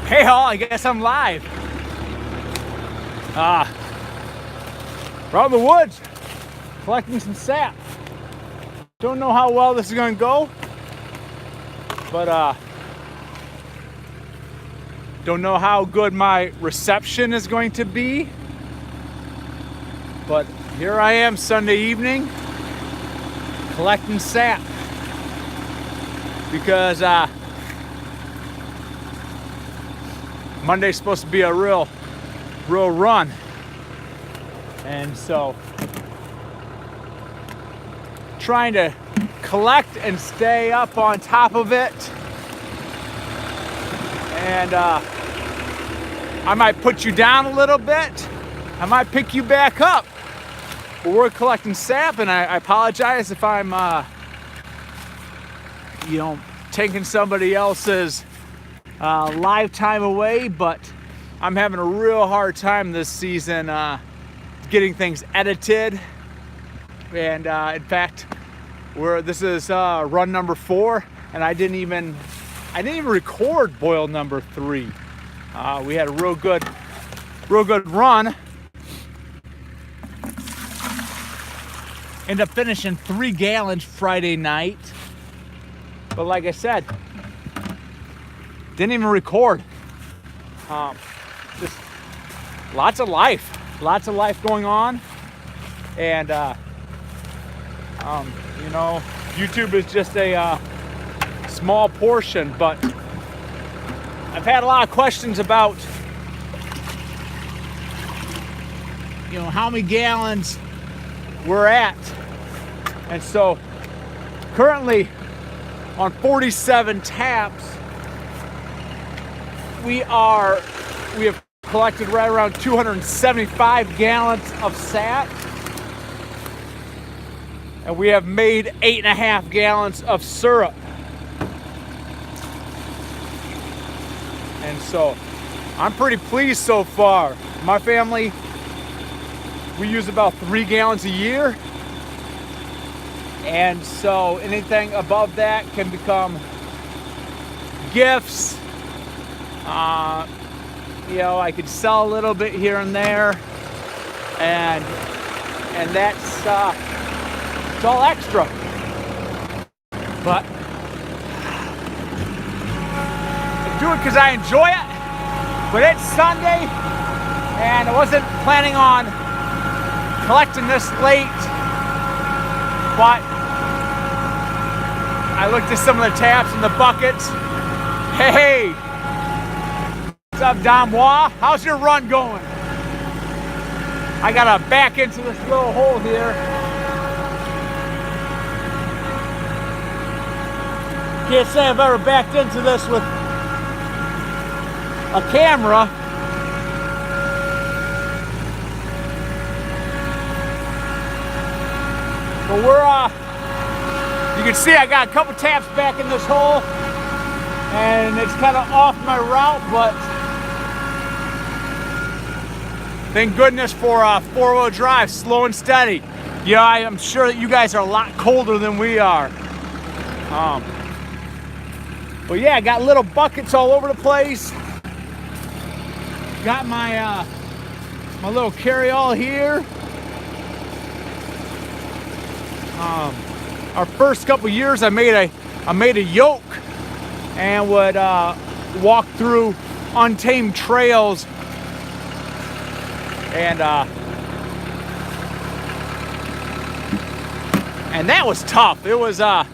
Hey all, I guess I'm live. We're out in the woods, collecting some sap. Don't know how well this is gonna go, but don't know how good my reception is going to be. But here I am Sunday evening, collecting sap. Because Monday's supposed to be a real run. And so trying to collect and stay up on top of it. And I might put you down a little bit. I might pick you back up. But we're collecting sap, and I apologize if I'm taking somebody else's live time away, but I'm having a real hard time this season getting things edited. And in fact, this is run number 4, and I didn't even record boil number 3. We had a real good run. Ended up finishing 3 gallons Friday night. But like I said, didn't even record. Just lots of life going on. And, YouTube is just a small portion, but I've had a lot of questions about, how many gallons we're at. And so currently on 47 taps, we have collected right around 275 gallons of sap, and we have made 8.5 gallons of syrup. And so I'm pretty pleased so far. My family, we use about 3 gallons a year. And so anything above that can become gifts. I could sell a little bit here and there. And that's it's all extra. But I do it because I enjoy it. But it's Sunday, and I wasn't planning on collecting this late. But I looked at some of the taps and the buckets. Hey, what's up, Damois? How's your run going? I gotta back into this little hole here. Can't say I've ever backed into this with a camera. But you can see I got a couple taps back in this hole, and it's kind of off my route, but thank goodness for 4-wheel drive, slow and steady. I'm sure that you guys are a lot colder than we are. But yeah, I got little buckets all over the place. Got my little carry-all here. Our first couple years, I made a yoke and would walk through untamed trails, and that was tough. It was I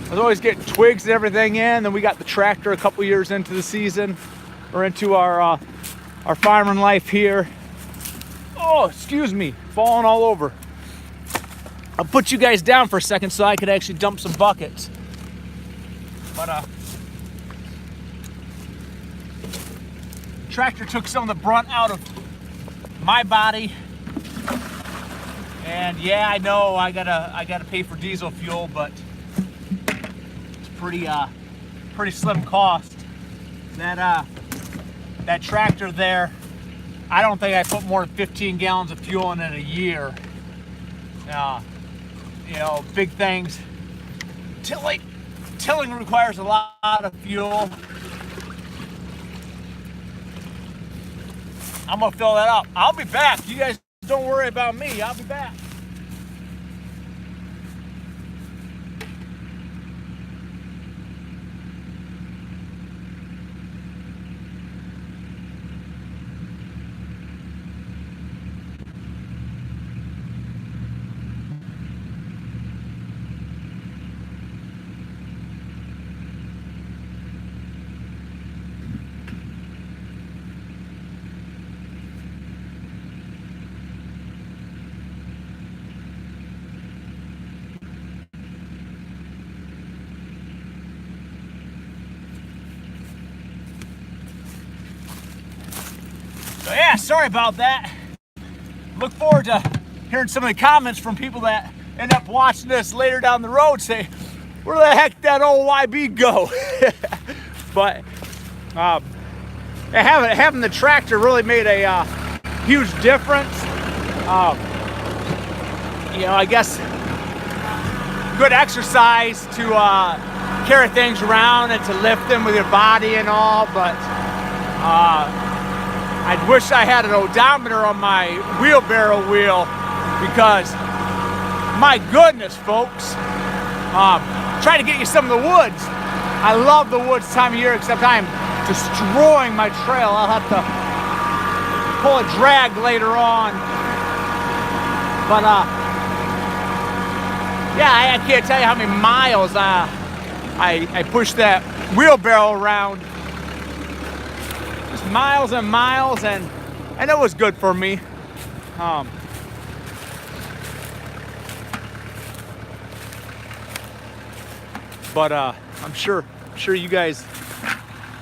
was always getting twigs and everything in. Then we got the tractor a couple years into the season, or into our farming life here. Oh, excuse me, falling all over. I'll put you guys down for a second so I could actually dump some buckets. But tractor took some of the brunt out of my body. And yeah, I know I gotta pay for diesel fuel, but it's pretty slim cost. That tractor there, I don't think I put more than 15 gallons of fuel in it a year. Big things. Tilling requires a lot of fuel. I'm gonna fill that up. I'll be back. You guys don't worry about me. I'll be back. So yeah, sorry about that. Look forward to hearing some of the comments from people that end up watching this later down the road, say, where the heck did that old YB go? But having the tractor really made a huge difference. You know, I guess good exercise to carry things around and to lift them with your body and all, but I wish I had an odometer on my wheelbarrow wheel, because my goodness, folks, try to get you some of the woods. I love the woods time of year, except I'm destroying my trail. I'll have to pull a drag later on. But yeah, I can't tell you how many miles I pushed that wheelbarrow around. Just miles and miles, and it was good for me. But I'm sure you guys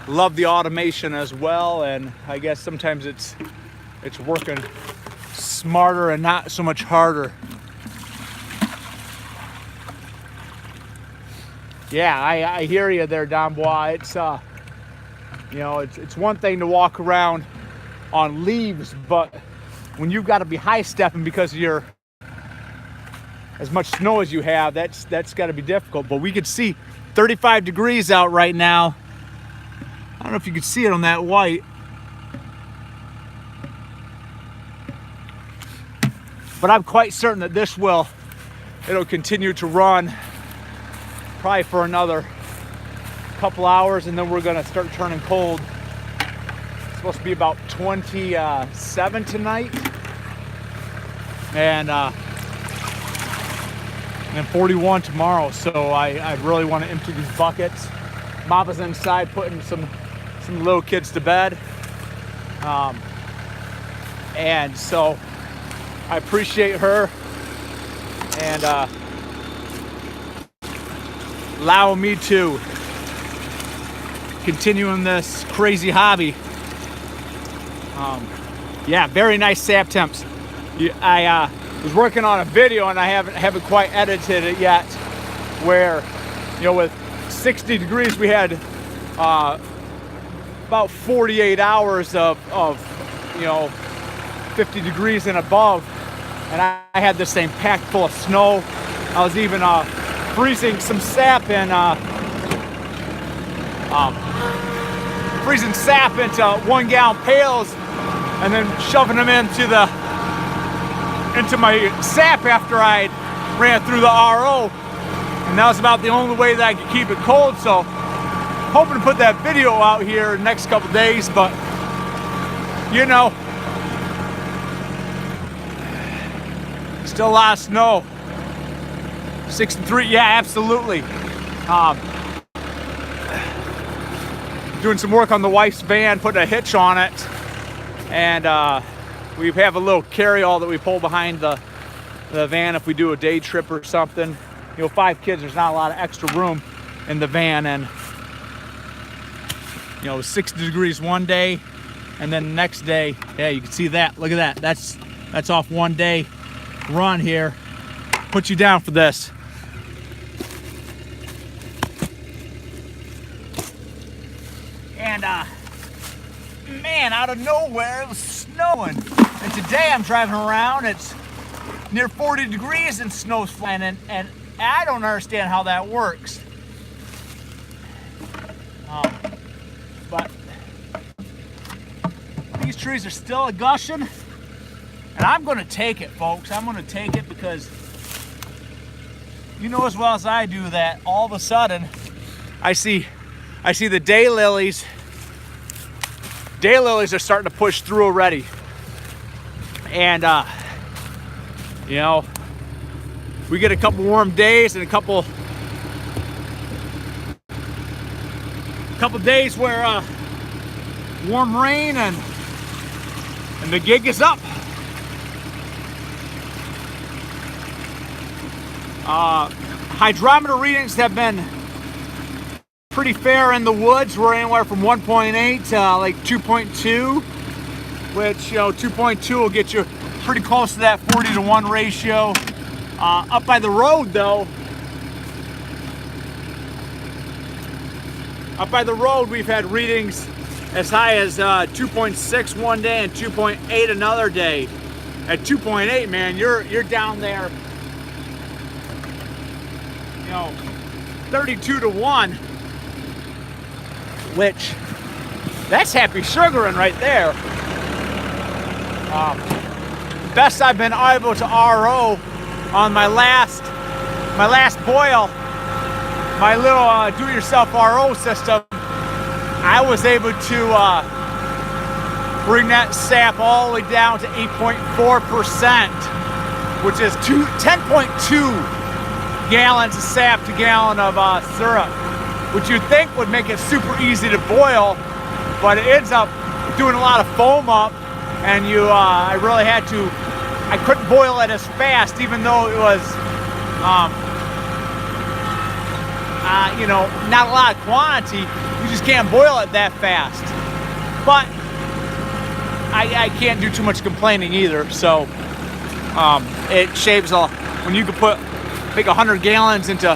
love the automation as well, and I guess sometimes it's working smarter and not so much harder. Yeah, I hear you there, Don Bois. It's you know, it's one thing to walk around on leaves, but when you've got to be high stepping because of your as much snow as you have, that's got to be difficult. But we could see 35 degrees out right now. I don't know if you could see it on that white. But I'm quite certain that it'll continue to run probably for another couple hours, and then we're gonna start turning cold. It's supposed to be about 27 tonight, and 41 tomorrow. So I really want to empty these buckets. Mapa's inside putting some little kids to bed, and so I appreciate her and allowing me to continue in this crazy hobby. Yeah, very nice sap temps. I was working on a video, and I haven't quite edited it yet, where, you know, with 60 degrees we had about 48 hours of you know, 50 degrees and above, and I had this thing packed full of snow. I was even freezing some sap in freezing sap into 1 gallon pails, and then shoving them into my sap after I ran through the RO, and that was about the only way that I could keep it cold. So hoping to put that video out here next couple days, but you know, still a lot of snow. 6 and 3, yeah, absolutely. Doing some work on the wife's van, putting a hitch on it, and we have a little carry-all that we pull behind the van if we do a day trip or something. You know, 5 kids, there's not a lot of extra room in the van, and you know, 60 degrees one day, and then the next day, yeah, you can see that. Look at that. That's off 1 day run here. Put you down for this. And man, out of nowhere it was snowing, and today I'm driving around, it's near 40 degrees and snow's flying, and I don't understand how that works. But these trees are still gushing, and I'm going to take it, folks. I'm going to take it because you know as well as I do that all of a sudden I see the daylilies. Daylilies are starting to push through already, and you know, we get a couple warm days and a couple days where warm rain, and the gig is up. Hydrometer readings have been pretty fair in the woods. We're anywhere from 1.8 to like 2.2, which, you know, 2.2 will get you pretty close to that 40-to-1 ratio. Up by the road though, we've had readings as high as 2.6 one day and 2.8 another day. At 2.8, man, you're down there, you know, 32-to-1, which that's happy sugaring right there. Best I've been able to RO on my last boil, my little do-it-yourself RO system. I was able to bring that sap all the way down to 8.4%, which is 10.2 gallons of sap to gallon of syrup, which you'd think would make it super easy to boil, but it ends up doing a lot of foam up, and I really had to, I couldn't boil it as fast, even though it was, you know, not a lot of quantity. You just can't boil it that fast. But I can't do too much complaining either. So it shaves a, when you can make 100 gallons into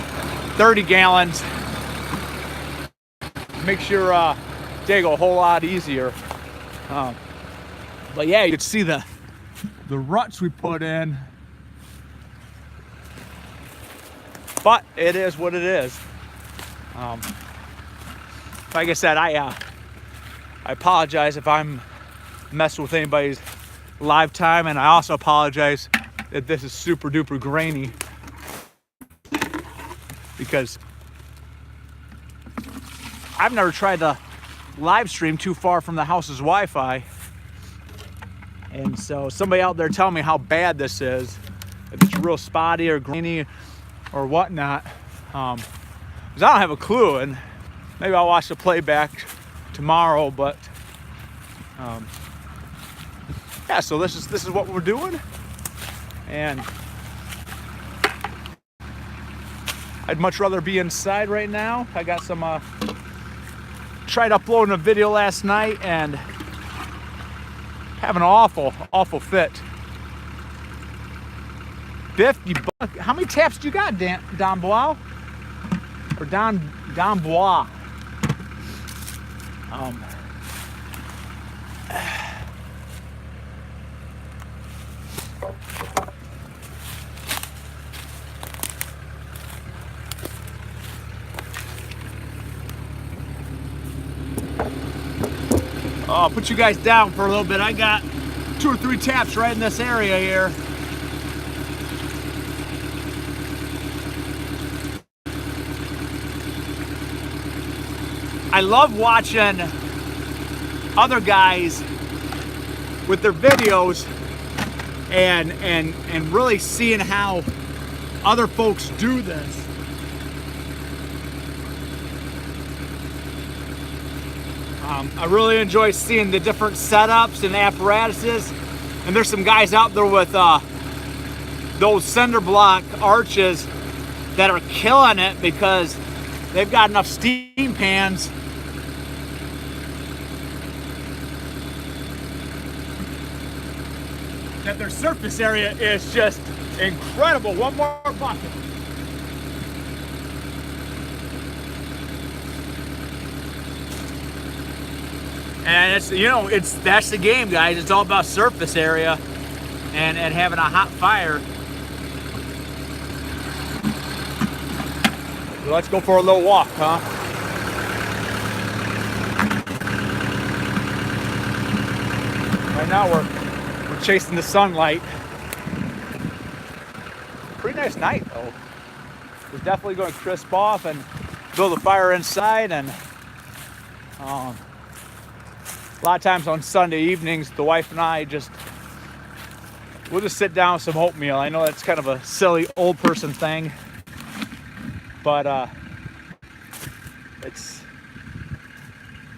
30 gallons, makes your day go a whole lot easier. But yeah, you can see the ruts we put in. But it is what it is. Like I said, I apologize if I'm messing with anybody's live time, and I also apologize that this is super duper grainy, because I've never tried to live stream too far from the house's Wi-Fi, and so somebody out there tell me how bad this is, if it's real spotty or grainy or whatnot, because I don't have a clue, and maybe I'll watch the playback tomorrow. But yeah, so this is what we're doing, and I'd much rather be inside right now. I got some tried uploading a video last night and having an awful fit. Biff, how many taps do you got, Don Bois? Or Don Bois? I'll put you guys down for a little bit. I got 2 or 3 taps right in this area here. I love watching other guys with their videos and really seeing how other folks do this. I really enjoy seeing the different setups and apparatuses, and there's some guys out there with those cinder block arches that are killing it because they've got enough steam pans that their surface area is just incredible. One more bucket. And it's, you know, that's the game, guys. It's all about surface area and having a hot fire. So let's go for a little walk, huh? now we're chasing the sunlight. Pretty nice night though. It's definitely going to crisp off and build a fire inside. And a lot of times on Sunday evenings, the wife and I we'll just sit down with some oatmeal. I know that's kind of a silly old person thing, but it's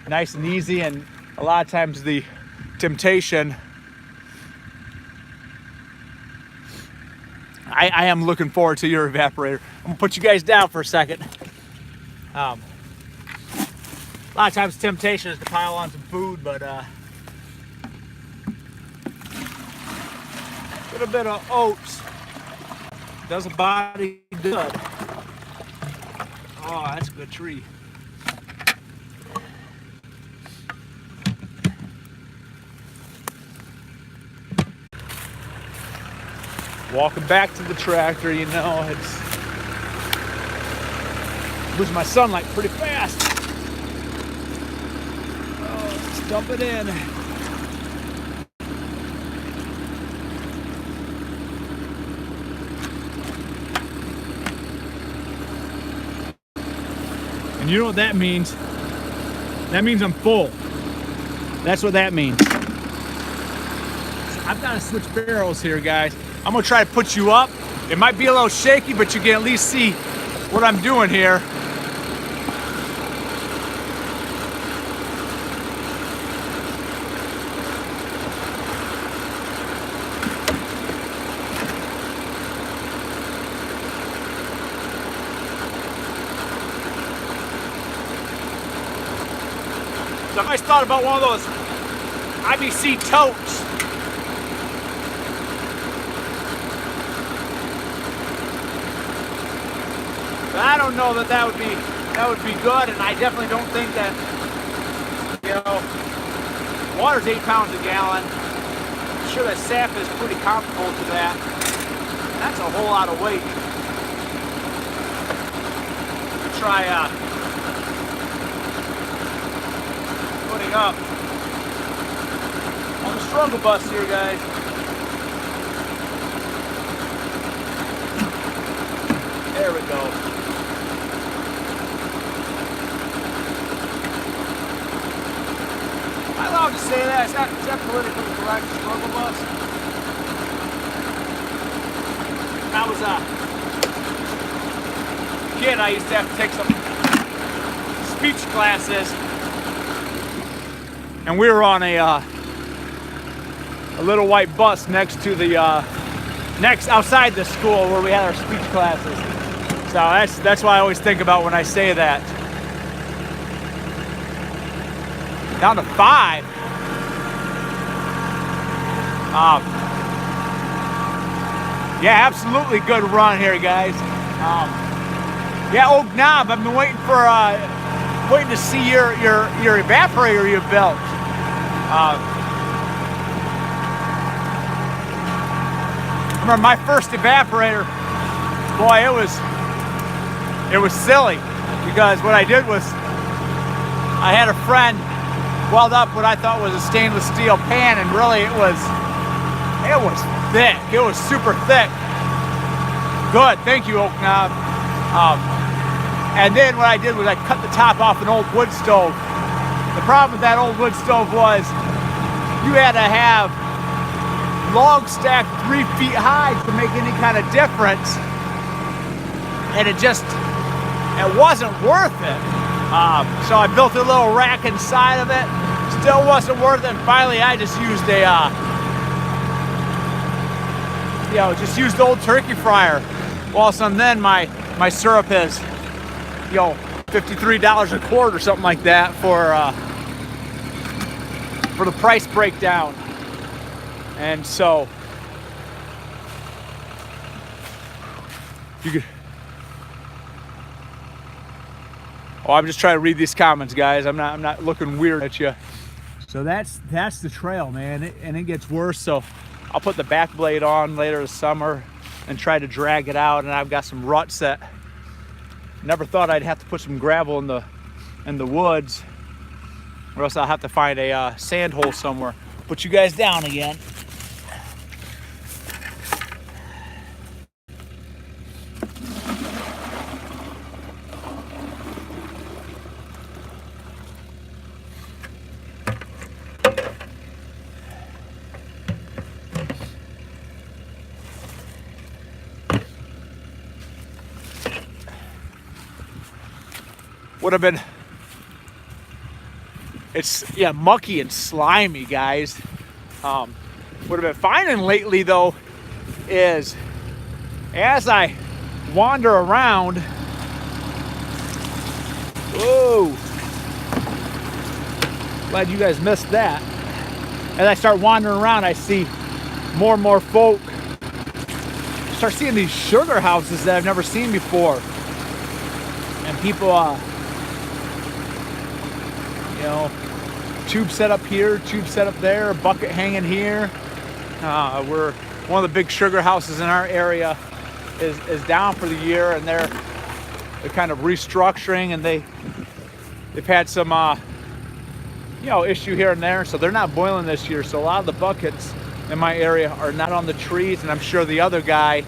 nice and easy. And a lot of times the temptation, I am looking forward to your evaporator. I'm gonna put you guys down for a second. A lot of times the temptation is to pile on some food, but a bit of oats does a body good. Oh, that's a good tree. Walking back to the tractor, you know, it's losing my sunlight pretty fast. Oh, let's dump it in. And you know what that means? That means I'm full. That's what that means. I've got to switch barrels here, guys. I'm gonna try to put you up. It might be a little shaky, but you can at least see what I'm doing here. So I just thought about one of those IBC totes. But I don't know that would be good, and I definitely don't think that, you know, water's 8 pounds a gallon. I'm sure that sap is pretty comparable to that. That's a whole lot of weight. We'll try putting up on the struggle bus here, guys. There we go. Am I allowed to say that? Is that politically correct, struggle bus? I was a kid, I used to have to take some speech classes. And we were on a little white bus next to the outside the school where we had our speech classes. So that's what I always think about when I say that. Down to 5. Yeah, absolutely good run here, guys. Yeah, Oak Knob. I've been waiting to see your evaporator you built. I remember my first evaporator. Boy, it was silly, because what I did was I had a friend weld up what I thought was a stainless steel pan, and really it was thick. It was super thick. Good, thank you, Oak Knob. And then what I did was I cut the top off an old wood stove. The problem with that old wood stove was you had to have logs stacked 3 feet high to make any kind of difference, and it wasn't worth it. So I built a little rack inside of it. Still wasn't worth it. And finally, I just used just the old turkey fryer. Well, so then my syrup is, $53 a quart or something like that for the price breakdown. And so you could. Oh, I'm just trying to read these comments, guys. I'm not looking weird at you. So that's the trail, man, and it gets worse. So I'll put the back blade on later this summer and try to drag it out. And I've got some ruts that never thought I'd have to put some gravel in the woods, or else I'll have to find a sand hole somewhere. put you guys down again. Would have been, it's, yeah, mucky and slimy, guys. What I've been finding lately, though, is as I wander around, whoa, glad you guys missed that. As I start wandering around, I see more and more folk. Start seeing these sugar houses that I've never seen before, and people, you know, tube set up here, tube set up there, a bucket hanging here. We're one of the big sugar houses in our area is down for the year, and they're kind of restructuring, and they've had some you know, issue here and there, so they're not boiling this year. So a lot of the buckets in my area are not on the trees, and I'm sure the other guy,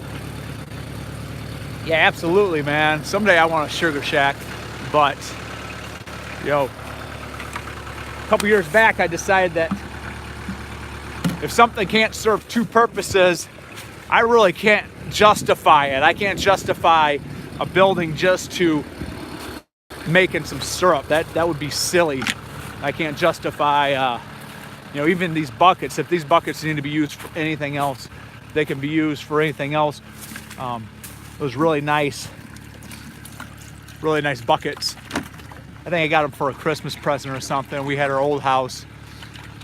yeah, absolutely, man. Someday I want a sugar shack, but you know, a couple years back, I decided that if something can't serve two purposes, I really can't justify it. I can't justify a building just to making some syrup. That would be silly. I can't justify, you know, even these buckets. If these buckets need to be used for anything else, they can be used for anything else. Those really nice buckets. I think I got them for a Christmas present or something. We had our old house,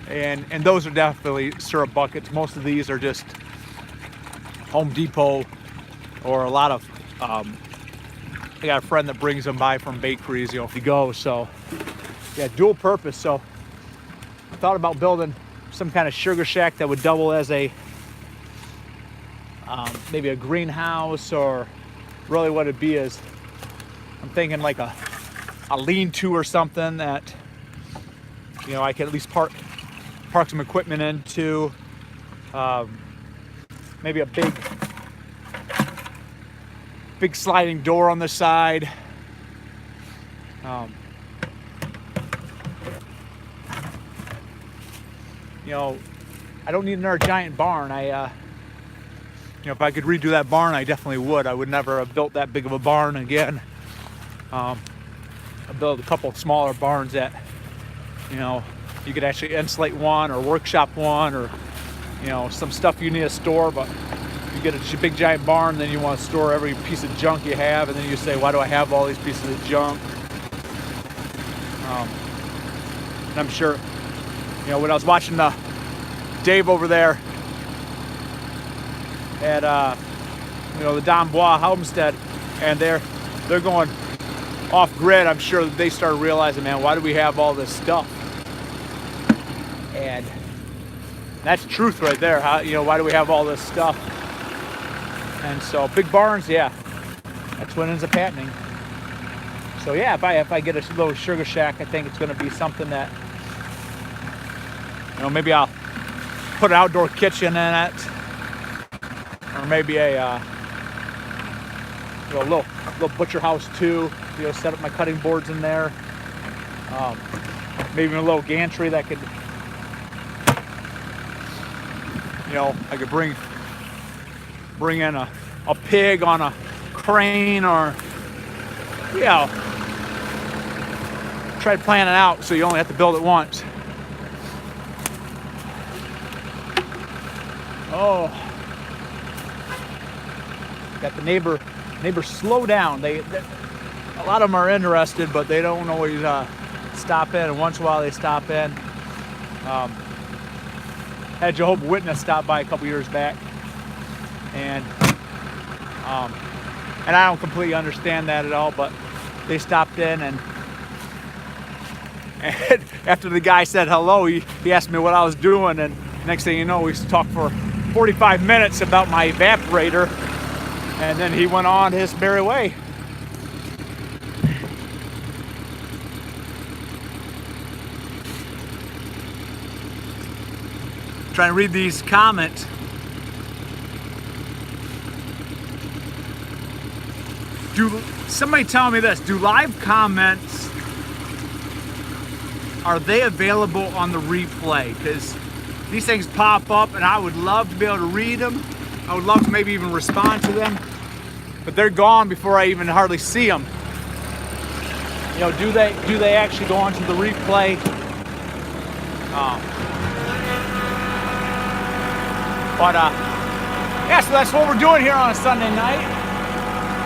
and those are definitely syrup buckets. Most of these are just Home Depot, or a lot of, I got a friend that brings them by from bakeries, you know, if you go. So yeah, dual purpose. So I thought about building some kind of sugar shack that would double as a, maybe a greenhouse, or really what it'd be is, I'm thinking like a lean-to or something that, you know, I could at least park some equipment into. Maybe a big sliding door on the side. You know, I don't need another giant barn. You know, if I could redo that barn, I definitely would. I would never have built that big of a barn again. I built a couple of smaller barns that, you know, you could actually insulate one, or workshop one, or, you know, some stuff you need to store. But you get a big giant barn, then you want to store every piece of junk you have, and then you say, why do I have all these pieces of junk? And I'm sure, you know, when I was watching Dave over there at you know, the Don Bois homestead, and they're going off grid, I'm sure they started realizing, man, why do we have all this stuff? And that's truth right there. How, you know, why do we have all this stuff? And so big barns, yeah, that's what ends up happening. So yeah, if I get a little sugar shack, I think it's going to be something that, you know, maybe I'll put an outdoor kitchen in it, or maybe a you know, little butcher house too. You know, set up my cutting boards in there. Maybe a little gantry that could, you know, I could bring in a pig on a crane, or, you know, try to plan it out so you only have to build it once. Oh, got the neighbor slow down. They a lot of them are interested, but they don't always stop in, and once in a while they stop in. Had Jehovah's Witness stop by a couple years back, and I don't completely understand that at all, but they stopped in, and after the guy said hello, he asked me what I was doing, and next thing you know, we talked for 45 minutes about my evaporator, and then he went on his merry way. Try and read these comments. Somebody tell me this, do live comments, are they available on the replay? Because these things pop up and I would love to be able to read them. I would love to maybe even respond to them, but they're gone before I even hardly see them. You know, do they actually go onto the replay? Yeah, so that's what we're doing here on a Sunday night.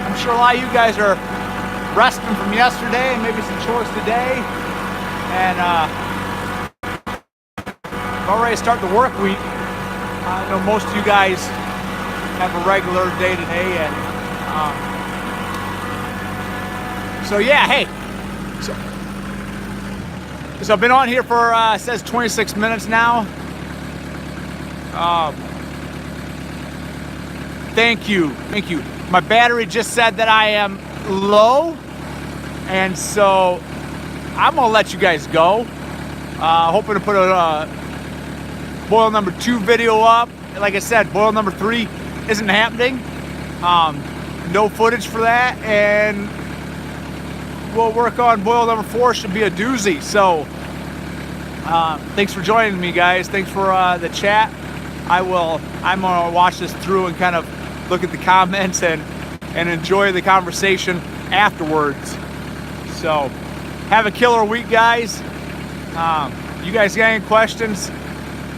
I'm sure a lot of you guys are resting from yesterday and maybe some chores today. And about ready to start the work week. I know most of you guys have a regular day today. And so yeah, hey. So I've been on here for, it says 26 minutes now. Thank you. My battery just said that I am low, and so I'm gonna let you guys go. Hoping to put a boil number 2 video up. Like I said, boil number 3 isn't happening. No footage for that, and we'll work on boil number 4. Should be a doozy. So thanks for joining me, guys. Thanks for the chat. I'm gonna watch this through and kind of look at the comments and enjoy the conversation afterwards. So have a killer week, guys. You guys got any questions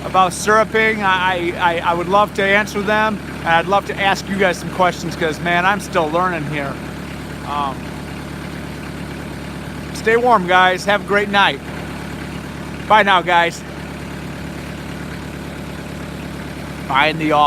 about syruping? I would love to answer them, and I'd love to ask you guys some questions, because man, I'm still learning here. Stay warm, guys. Have a great night. Bye now, guys. Bye in the office.